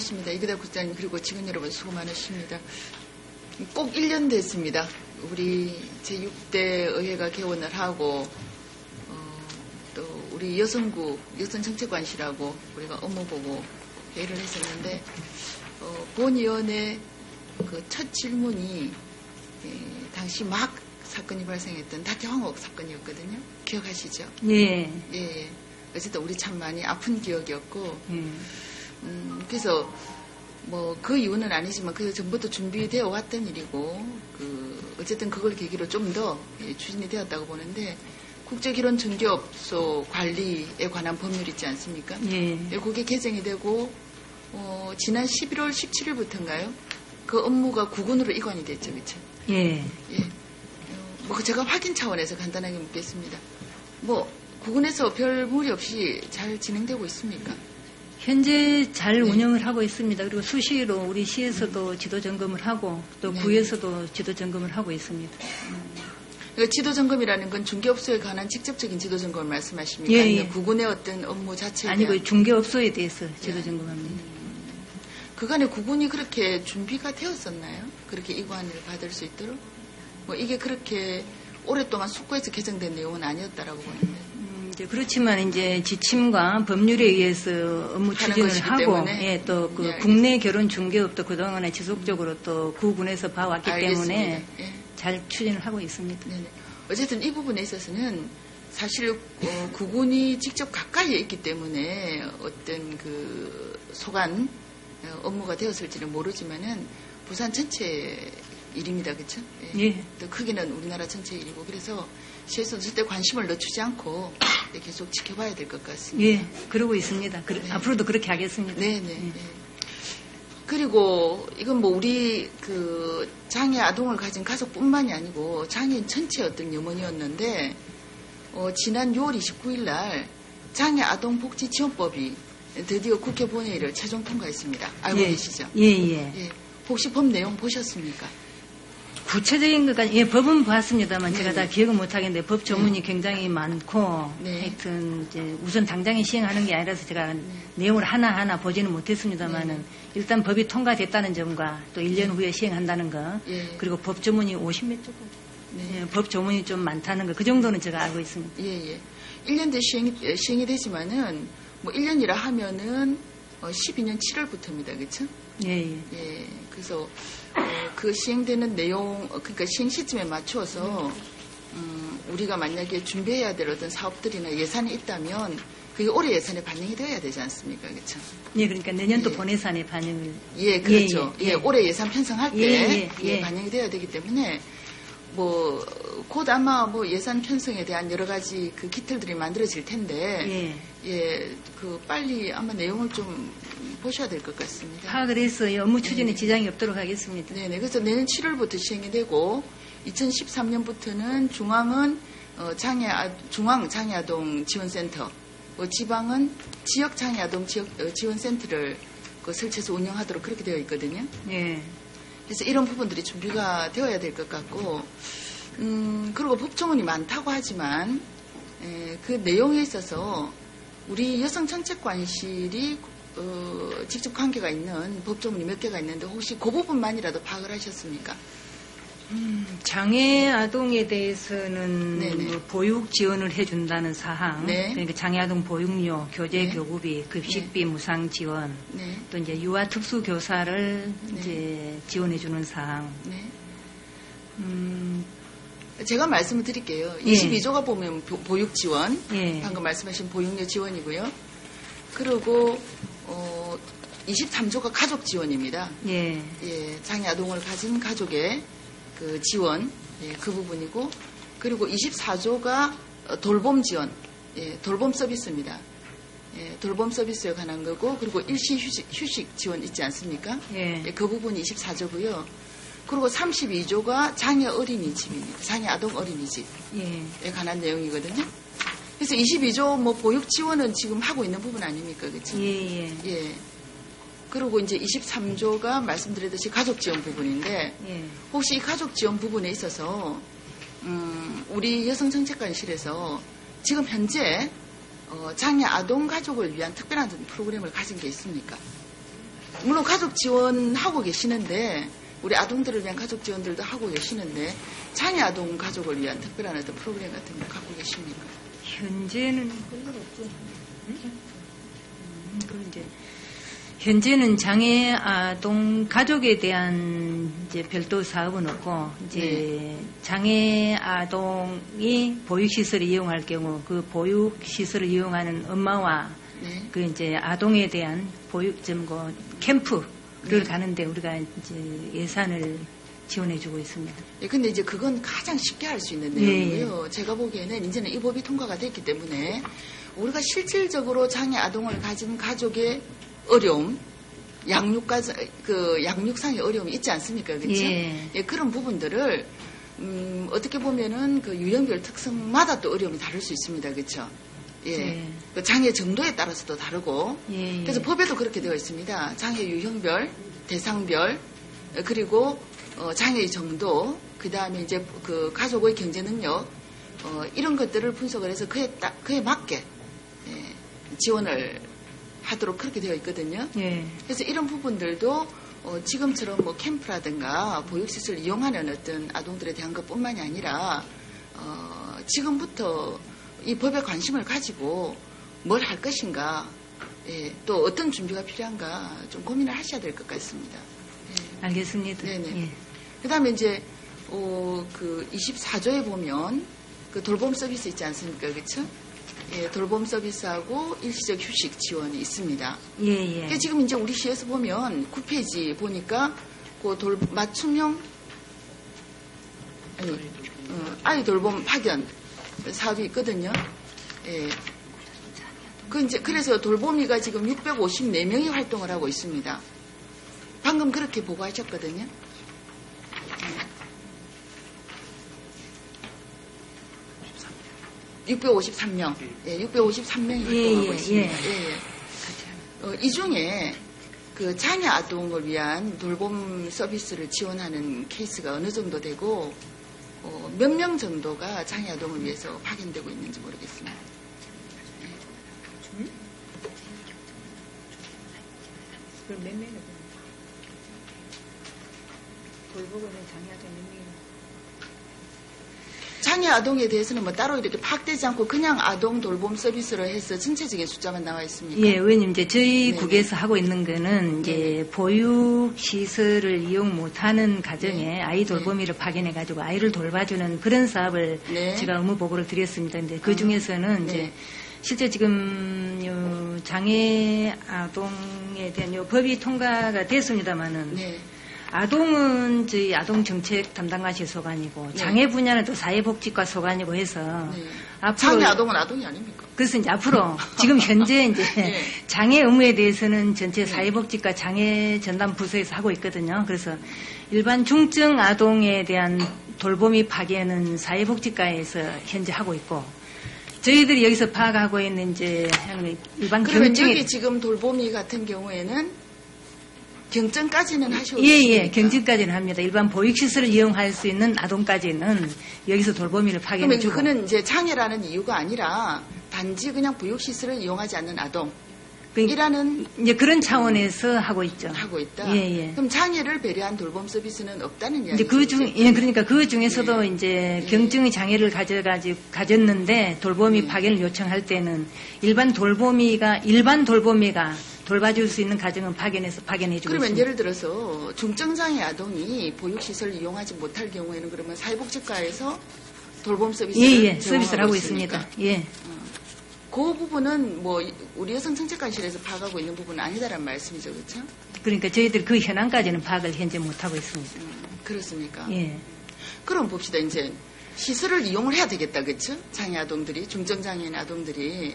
입니다. 이기다 국장님 그리고 직원 여러분 수고 많으십니다. 꼭 1년 됐습니다. 우리 제6대 의회가 개원을 하고 또 우리 여성구 여성정책관실하고 우리가 업무 보고 회의를 했었는데 본위원회 그 첫 질문이 당시 막 사건이 발생했던 다태황옥 사건이었거든요. 기억하시죠? 예. 예. 어쨌든 우리 참 많이 아픈 기억이었고 그래서 뭐 그 이유는 아니지만 그 전부터 준비되어 왔던 일이고 어쨌든 그걸 계기로 좀 더 추진이 되었다고 보는데 국제기론 전기업소 관리에 관한 법률 있지 않습니까? 예. 그게 개정이 되고 지난 11월 17일부터인가요? 그 업무가 구군으로 이관이 됐죠, 그렇죠? 예. 예. 뭐 제가 확인 차원에서 간단하게 묻겠습니다. 뭐 구군에서 별 무리 없이 잘 진행되고 있습니까? 현재 잘 네. 운영을 하고 있습니다. 그리고 수시로 우리 시에서도 지도 점검을 하고 또 네. 구에서도 지도 점검을 하고 있습니다. 그러니까 지도 점검이라는 건 중개업소에 관한 직접적인 지도 점검을 말씀하십니까? 예, 아니면 예. 구군의 어떤 업무 자체에 아니고 대한? 중개업소에 대해서 지도 점검합니다. 그간에 구군이 그렇게 준비가 되었었나요? 그렇게 이관을 받을 수 있도록? 뭐 이게 그렇게 오랫동안 숙고해서 개정된 내용은 아니었다라고 보는데. 이제 그렇지만 이제 지침과 법률에 의해서 업무 하는 추진을 것이기 하고, 때문에. 예, 또 그 네, 국내 결혼 중개업도 그동안에 지속적으로 또 구군에서 봐왔기 알겠습니다. 때문에 예. 잘 추진을 하고 있습니다. 네네. 어쨌든 이 부분에 있어서는 사실 구군이 직접 가까이에 있기 때문에 어떤 그 소관 업무가 되었을지는 모르지만은 부산 전체 일입니다, 그렇죠? 예. 또 크기는 우리나라 전체 일이고 그래서 시에서 절대 관심을 늦추지 않고 계속 지켜봐야 될 것 같습니다. 예, 그러고 있습니다. 네. 앞으로도 그렇게 하겠습니다. 네네. 예. 그리고 이건 뭐 우리 그 장애 아동을 가진 가족뿐만이 아니고 장애인 전체의 어떤 염원이었는데 지난 6월 29일 날 장애 아동 복지 지원법이 드디어 국회 본회의를 최종 통과했습니다. 알고 예. 계시죠? 예, 예. 예. 혹시 법 내용 보셨습니까? 구체적인 것까지, 예, 법은 봤습니다만 제가 네네. 다 기억은 못하겠는데 법 조문이 굉장히 많고, 네. 하여튼, 이제 우선 당장에 시행하는 게 아니라서 제가 내용을 하나하나 보지는 못했습니다만은 네. 일단 법이 통과됐다는 점과 또 1년 후에 시행한다는 거, 예. 그리고 법 조문이 50몇 쪽까지. 네. 예, 법 조문이 좀 많다는 거, 그 정도는 제가 알고 있습니다. 예, 예. 1년 뒤에 시행이 되지만은, 뭐 1년이라 하면은, 12년 7월부터입니다. 그쵸? 예, 예. 예. 그래서, 그 시행되는 내용, 그러니까 시행 시점에 맞추어서, 우리가 만약에 준비해야 될 어떤 사업들이나 예산이 있다면, 그게 올해 예산에 반영이 되어야 되지 않습니까? 그쵸? 예, 그러니까 내년도 예. 본예산에 반영을. 예, 그렇죠. 예, 예. 예, 올해 예산 편성할 때, 예, 예, 예. 반영이 되어야 되기 때문에, 뭐, 곧 아마 뭐 예산 편성에 대한 여러 가지 그 기틀들이 만들어질 텐데, 예, 그 빨리 아마 내용을 좀 보셔야 될 것 같습니다. 파악을 해서 업무 추진에 네. 지장이 없도록 하겠습니다. 네네. 그래서 내년 7월부터 시행이 되고, 2013년부터는 중앙은 중앙 장애아동 지원센터, 지방은 지역 장애아동 지원센터를 설치해서 운영하도록 그렇게 되어 있거든요. 예. 그래서 이런 부분들이 준비가 되어야 될 것 같고, 그리고 법조문이 많다고 하지만, 그 내용에 있어서 우리 여성정책관실이 직접 관계가 있는 법조문이 몇 개가 있는데 혹시 그 부분만이라도 파악을 하셨습니까? 장애 아동에 대해서는 네네. 뭐 보육 지원을 해준다는 사항, 네. 그러니까 장애 아동 보육료, 교재 네. 교구비, 급식비 무상 지원, 네. 또 이제 유아 특수 교사를 네. 이제 지원해주는 사항. 네. 제가 말씀을 드릴게요. 예. 22조가 보면 보육 지원, 예. 방금 말씀하신 보육료 지원이고요. 그리고 23조가 가족 지원입니다. 예. 예, 장애 아동을 가진 가족의 그 지원, 예, 그 부분이고, 그리고 24조가 돌봄 지원, 예, 돌봄 서비스입니다. 예, 돌봄 서비스에 관한 거고, 그리고 일시 휴식 지원 있지 않습니까? 예. 예, 그 부분이 24조고요. 그리고 32조가 장애 어린이집입니다. 장애 아동 어린이집에 예. 관한 내용이거든요. 그래서 22조 뭐 보육 지원은 지금 하고 있는 부분 아닙니까? 그렇죠? 예. 예. 예. 그리고 이제 23조가 말씀드렸듯이 가족 지원 부분인데, 예. 혹시 이 가족 지원 부분에 있어서 우리 여성정책관실에서 지금 현재 장애 아동 가족을 위한 특별한 프로그램을 가진 게 있습니까? 물론 가족 지원하고 계시는데 우리 아동들을 위한 가족 지원들도 하고 계시는데 장애 아동 가족을 위한 특별한 어떤 프로그램 같은 거 갖고 계십니까? 현재는 현재는 장애 아동 가족에 대한 이제 별도 사업은 없고 이제 네. 장애 아동이 보육 시설을 이용할 경우 그 보육 시설을 이용하는 엄마와 네. 그 이제 아동에 대한 보육 캠프를 네. 가는데 우리가 이제 예산을 지원해주고 있습니다. 예, 근데 이제 그건 가장 쉽게 할 수 있는 내용이고요. 제가 보기에는 이제는 이 법이 통과가 됐기 때문에 우리가 실질적으로 장애 아동을 가진 가족의 어려움, 양육상의 어려움이 있지 않습니까? 그렇죠? 예. 예, 그런 부분들을 어떻게 보면은 그 유형별 특성마다 또 어려움이 다를 수 있습니다. 그렇죠? 예. 예. 그 장애 정도에 따라서도 다르고. 예. 그래서 법에도 그렇게 되어 있습니다. 장애 유형별, 대상별, 그리고 장애의 정도, 그 다음에 이제 그 가족의 경제 능력, 이런 것들을 분석을 해서 그에 맞게 지원을 하도록 그렇게 되어 있거든요. 예. 그래서 이런 부분들도 지금처럼 뭐 캠프라든가 보육시설 이용하는 어떤 아동들에 대한 것뿐만이 아니라 지금부터 이 법에 관심을 가지고 뭘 할 것인가, 예, 또 어떤 준비가 필요한가 좀 고민을 하셔야 될 것 같습니다. 예. 알겠습니다. 네네. 예. 그 다음에 이제, 그 24조에 보면 그 돌봄 서비스 있지 않습니까? 그렇죠? 예, 돌봄 서비스하고 일시적 휴식 지원이 있습니다. 예, 예. 지금 이제 우리 시에서 보면 9페이지 보니까 그 맞춤형 아이 돌봄 파견 사업이 있거든요. 예. 그래서 돌보미가 지금 654명이 활동을 하고 있습니다. 방금 그렇게 보고하셨거든요. 653명. 예, 653명이 활동하고 있습니다. 이 중에 그 장애 아동을 위한 돌봄 서비스를 지원하는 케이스가 어느 정도 되고 몇 명 정도가 장애 아동을 위해서 파견되고 있는지 모르겠습니다. 그럼 몇 명이나 돌보고는 장애 아동 몇 명이나? 장애 아동에 대해서는 뭐 따로 이렇게 파악되지 않고 그냥 아동 돌봄 서비스로 해서 전체적인 숫자만 나와 있습니까? 예, 왜냐면 이제 저희 네네. 국에서 하고 있는 거는 이제 네네. 보육 시설을 이용 못하는 가정에 네. 아이 돌보미를 파견해 가지고 아이를 돌봐주는 그런 사업을 네. 제가 의무 보고를 드렸습니다. 근데 그 중에서는 네. 이제 실제 지금 요 장애 아동에 대한 요 법이 통과가 됐습니다만은. 네. 아동은 저희 아동정책 담당관실 소관이고 네. 장애 분야는 또 사회복지과 소관이고 해서 네. 앞으로 장애 아동은 아동이 아닙니까? 그래서 이제 앞으로 지금 현재 이제 네. 장애 의무에 대해서는 전체 사회복지과 장애 전담 부서에서 하고 있거든요. 그래서 일반 중증 아동에 대한 돌보미 파견은 사회복지과에서 현재 하고 있고 저희들이 여기서 파악하고 있는 이제 일반 그러면 경증에 여기 지금 돌보미 같은 경우에는 경증까지는 하시고 예, 계십니까? 경증까지는 합니다. 일반 보육시설을 이용할 수 있는 아동까지는 여기서 돌보미를 그러면 파견해주고. 그는 이제 장애라는 이유가 아니라 단지 그냥 보육시설을 이용하지 않는 아동. 이라는 이제 그런 차원에서 하고 있죠. 하고 있다. 예, 예. 그럼 장애를 배려한 돌봄 서비스는 없다는 이제 이야기죠. 그 중, 예, 그러니까 그 중에서도 예. 이제 예. 경증의 장애를 가졌는데 돌보미 예. 파견을 요청할 때는 일반 돌보미가 돌봐줄 수 있는 가정은 파견해주고 그러면 있습니다. 예를 들어서 중증장애 아동이 보육시설을 이용하지 못할 경우에는 그러면 사회복지과에서 돌봄 서비스를 서비스를 하고 있습니까? 있습니다. 예. 그 부분은 뭐 우리 여성정책관실에서 파악하고 있는 부분은 아니다라는 말씀이죠, 그렇죠? 그러니까 저희들 그 현황까지는 파악을 현재 못하고 있습니다. 그렇습니까? 예. 그럼 봅시다. 이제 시설을 이용을 해야 되겠다, 그렇죠? 장애 아동들이, 중증장애인 아동들이,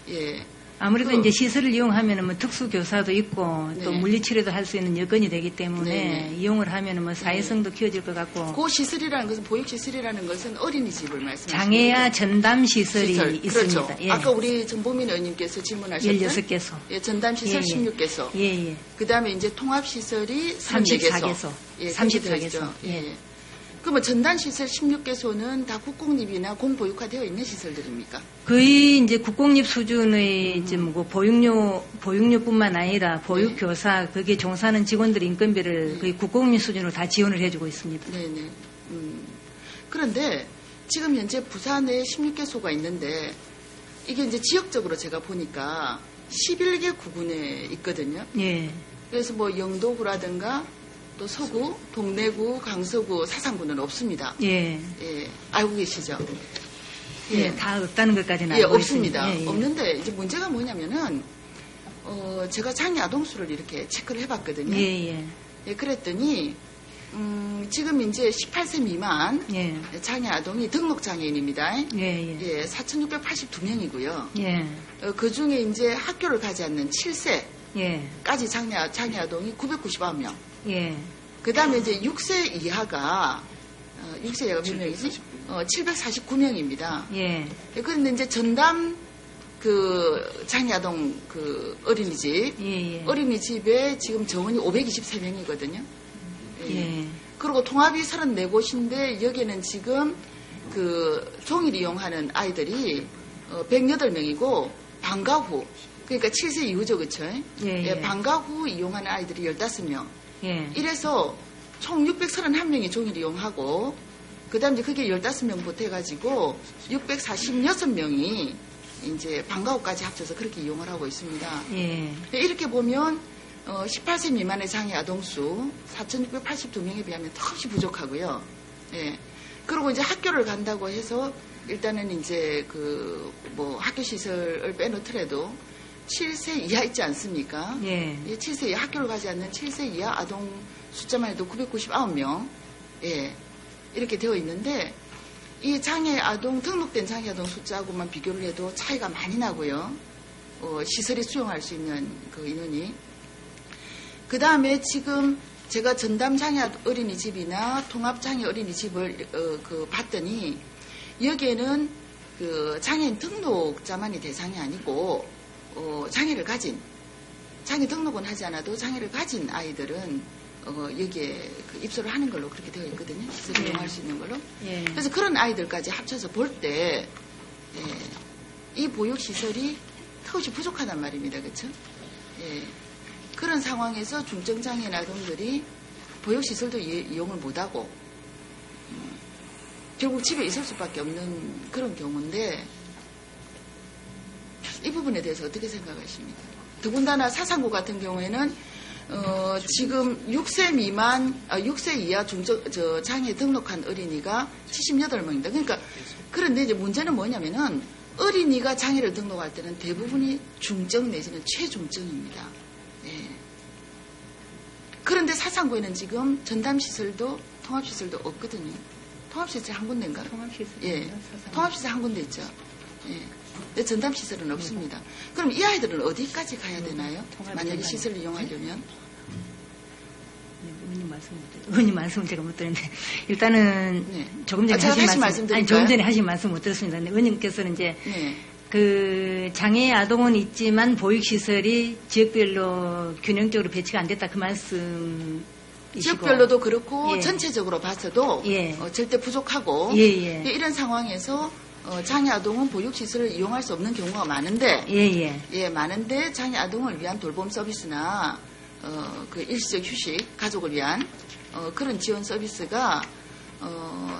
예. 아무래도 이제 시설을 이용하면은 뭐 특수교사도 있고 또 네. 물리치료도 할 수 있는 여건이 되기 때문에 네. 이용을 하면은 뭐 사회성도 키워질 것 같고 그 시설이라는 것은 보육시설이라는 것은 어린이집을 말씀하시는 장애아 전담 시설이 시설. 있습니다. 그렇죠. 예. 아까 우리 정보민 의원님께서 질문하셨던 16개소. 예, 전담시설 예, 예. 16개소. 예, 예. 그 다음에 이제 통합시설이 34개소. 예, 34개소. 예. 그러면 전담시설 16개소는 다 국공립이나 공보육화되어 있는 시설들입니까? 거의 이제 국공립 수준의 이제 뭐 보육료뿐만 아니라 보육교사, 거기에 종사하는 직원들 인건비를 거의 국공립 수준으로 다 지원을 해주고 있습니다. 네네. 그런데 지금 현재 부산에 16개소가 있는데 이게 이제 지역적으로 제가 보니까 11개 구군에 있거든요. 예. 그래서 뭐 영도구라든가 또 서구, 동래구, 강서구, 사상구는 없습니다. 예. 예, 알고 계시죠? 예, 다 없다는 것까지는 예, 알고 없습니다. 있습니다. 예, 예. 없는데 이제 문제가 뭐냐면은 제가 장애 아동수를 이렇게 체크를 해봤거든요. 예, 예. 예, 그랬더니 지금 이제 18세 미만 예. 장애 아동이 등록 장애인입니다. 예, 예. 예, 4,682명이고요. 예. 그 중에 이제 학교를 가지 않는 7세까지 예. 장애 아동이 999명. 예. 그 다음에 이제 6세 이하가 6세 이하가 몇 명이지? 749명입니다. 예. 그런데 이제 전담 그 장애아동 그 어린이집, 예. 어린이집에 지금 정원이 523명이거든요. 예. 그리고 통합이 34곳인데 여기는 지금 그 종일 이용하는 아이들이 108명이고 방과 후, 그러니까 7세 이후죠, 그쵸? 예, 예. 방과 후 이용하는 아이들이 15명. 예. 이래서 총 631명이 종일 이용하고, 그 다음에 이제 그게 15명부터 해가지고 646명이 이제 방과 후까지 합쳐서 그렇게 이용을 하고 있습니다. 예. 이렇게 보면 18세 미만의 장애 아동수 4,682명에 비하면 턱없이 부족하고요. 예. 그리고 이제 학교를 간다고 해서 일단은 이제 그 뭐 학교 시설을 빼놓더라도 7세 이하 있지 않습니까? 예. 7세 이하 학교를 가지 않는 7세 이하 아동 숫자만 해도 999명. 예. 이렇게 되어 있는데 이 장애 아동 등록된 장애 아동 숫자하고만 비교를 해도 차이가 많이 나고요. 시설이 수용할 수 있는 그 인원이. 그 다음에 지금 제가 전담 장애 어린이집이나 통합 장애 어린이집을 그 봤더니 여기에는 그 장애인 등록자만이 대상이 아니고 장애를 가진 장애 등록은 하지 않아도 장애를 가진 아이들은 여기에 그 입소를 하는 걸로 그렇게 되어 있거든요. 시설을 이용할 수 있는 걸로. 예. 그래서 그런 아이들까지 합쳐서 볼 때 이 보육시설이 턱없이 부족하단 말입니다. 그렇죠? 예. 그런 상황에서 중증장애인 아동들이 보육시설도 이용을 못하고 결국 집에 있을 수밖에 없는 그런 경우인데 이 부분에 대해서 어떻게 생각하십니까? 더군다나 사상구 같은 경우에는 지금 6세 미만, 6세 이하 장애 등록한 어린이가 78명입니다. 그러니까, 그런데 이제 문제는 뭐냐면은 어린이가 장애를 등록할 때는 대부분이 중증 내지는 최중증입니다. 예. 그런데 사상구에는 지금 전담시설도 통합시설도 없거든요. 통합시설 한 군데인가? 통합시설. 예. 통합시설 한 군데 있죠. 예. 근데 전담시설은 없습니다. 그럼 이 아이들은 어디까지 가야 되나요? 만약에 시설을 이용하려면? 의원님 말씀을 제가 못 들었는데 일단은 네. 조금 전에 하신 말씀, 아니 조금 전에 하신 말씀 못 들었습니다. 근데 의원님께서는 이제 네. 그 장애 아동은 있지만 보육시설이 지역별로 균형적으로 배치가 안 됐다 그 말씀. 지역별로도 그렇고 예. 전체적으로 봐서도 예. 절대 부족하고 예. 이런 상황에서 장애 아동은 보육시설을 이용할 수 없는 경우가 많은데 많은데 장애 아동을 위한 돌봄 서비스나 그 일시적 휴식 가족을 위한 그런 지원 서비스가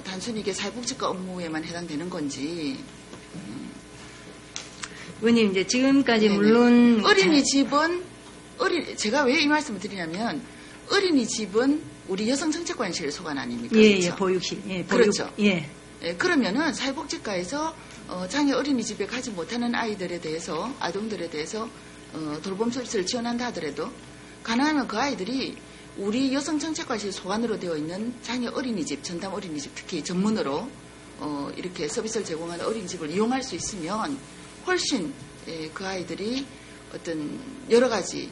단순히 이게 사회복지과 업무에만 해당되는 건지. 의원님 이제 지금까지 네네. 물론 어린이집은 제가 왜 이 말씀을 드리냐면 어린이집은 우리 여성정책관실 소관 아닙니까? 그렇죠? 보육실. 예, 보육, 그렇죠. 예. 예, 그러면은 사회복지과에서 장애 어린이집에 가지 못하는 아이들에 대해서 아동들에 대해서 돌봄 서비스를 지원한다 하더라도 가능하면 그 아이들이 우리 여성정책관실 소관으로 되어 있는 장애 어린이집, 전담 어린이집 특히 전문으로 이렇게 서비스를 제공하는 어린이집을 이용할 수 있으면 훨씬 그 아이들이 어떤 여러 가지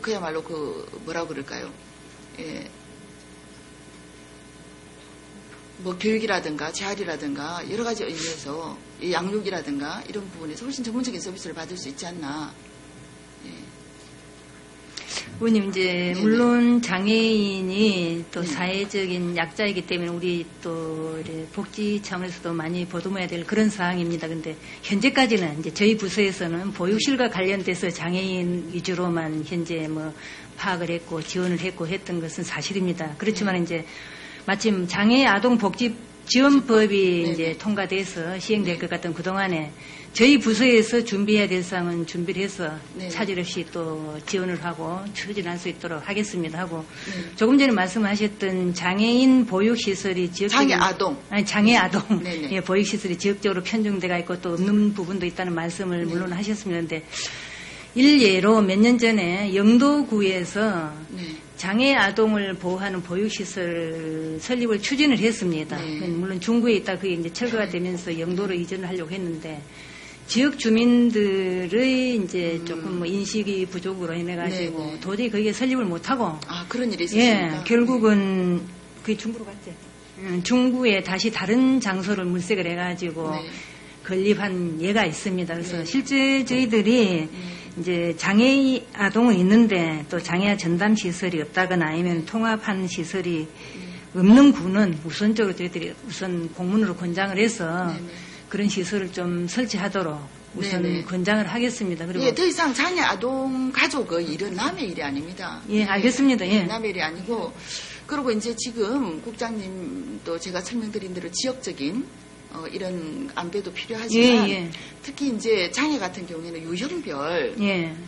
그야말로 뭐라고 그럴까요? 예. 뭐 교육이라든가 재활이라든가 여러 가지 의미에서 양육이라든가 이런 부분에서 훨씬 전문적인 서비스를 받을 수 있지 않나. 예. 의원님, 이제, 물론 장애인이 또 사회적인 약자이기 때문에 우리 또 복지 차원에서도 많이 보듬어야 될 그런 사항입니다. 근데 현재까지는 이제 저희 부서에서는 보육실과 관련돼서 장애인 위주로만 현재 뭐 파악을 했고 지원을 했고 했던 것은 사실입니다. 그렇지만 이제 마침 장애 아동 복지 지원법이 이제 통과돼서 시행될 것 같은 그동안에 저희 부서에서 준비해야 될 사항은 준비를 해서 차질 없이 또 지원을 하고 추진할 수 있도록 하겠습니다 하고 조금 전에 말씀하셨던 장애인 보육시설이 지역적인 장애 아동 예, 보육시설이 지역적으로 편중돼가 있고 또 없는 부분도 있다는 말씀을 물론 하셨습니다. 그런데 일례로 몇 년 전에 영도구에서 장애 아동을 보호하는 보육시설 설립을 추진을 했습니다. 물론 중구에 있다 그게 이제 철거가 되면서 영도로 이전을 하려고 했는데 지역 주민들의 이제 조금 뭐 인식이 부족으로 인해가지고 도저히 거기에 설립을 못하고 그런 일이 있었습니까? 예, 결국은 그게 중구로 갔죠. 중구에 다시 다른 장소를 물색을 해가지고 건립한 예가 있습니다. 그래서 실제 저희들이 이제 장애 아동은 있는데 또 장애 전담 시설이 없다거나 아니면 통합한 시설이 없는 구는 우선적으로 저희들이 우선 공문으로 권장을 해서 그런 시설을 좀 설치하도록 우선 권장을 하겠습니다. 그리고 더 이상 장애 아동 가족의 일은 남의 일이 아닙니다. 예, 알겠습니다. 예. 남의 일이 아니고 그리고 이제 지금 국장님도 제가 설명드린 대로 지역적인 이런 안배도 필요하지만 특히 이제 장애 같은 경우에는 유형별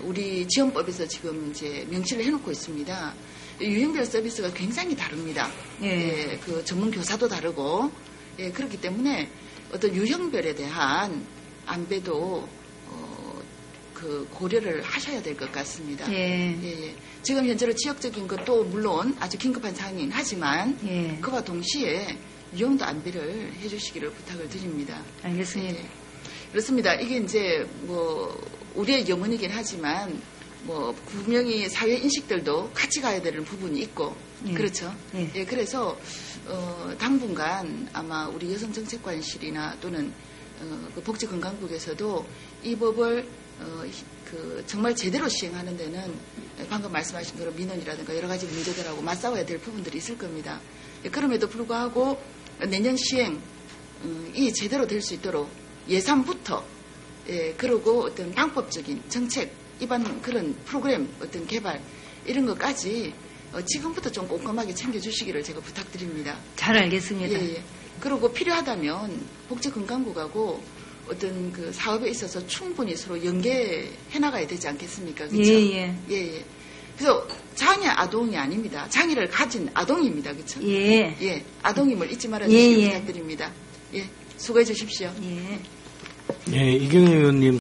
우리 지원법에서 지금 이제 명시를 해놓고 있습니다. 유형별 서비스가 굉장히 다릅니다. 그 전문 교사도 다르고 그렇기 때문에 어떤 유형별에 대한 안배도 그 고려를 하셔야 될 것 같습니다. 지금 현재로 지역적인 것도 물론 아주 긴급한 상황이긴 하지만 그와 동시에 유형도 안배를 해주시기를 부탁을 드립니다. 알겠습니다. 그렇습니다. 이게 이제 뭐 우리의 염원이긴 하지만 뭐 분명히 사회 인식들도 같이 가야 되는 부분이 있고 그렇죠. 그래서 당분간 아마 우리 여성정책관실이나 또는 그 복지건강국에서도 이 법을 그 정말 제대로 시행하는 데는 방금 말씀하신 대로 민원이라든가 여러 가지 문제들하고 맞싸워야 될 부분들이 있을 겁니다. 그럼에도 불구하고 내년 시행이 제대로 될 수 있도록 예산부터 그리고 어떤 방법적인 정책 입안 그런 프로그램 어떤 개발 이런 것까지 지금부터 좀 꼼꼼하게 챙겨주시기를 제가 부탁드립니다. 잘 알겠습니다. 그리고 필요하다면 복지건강국하고 어떤 그 사업에 있어서 충분히 서로 연계해 나가야 되지 않겠습니까? 그렇죠? 그래서 장애 아동이 아닙니다. 장애를 가진 아동입니다. 그렇죠? 아동임을 잊지 말아 주시기 부탁드립니다. 수고해 주십시오. 이경영 의원님.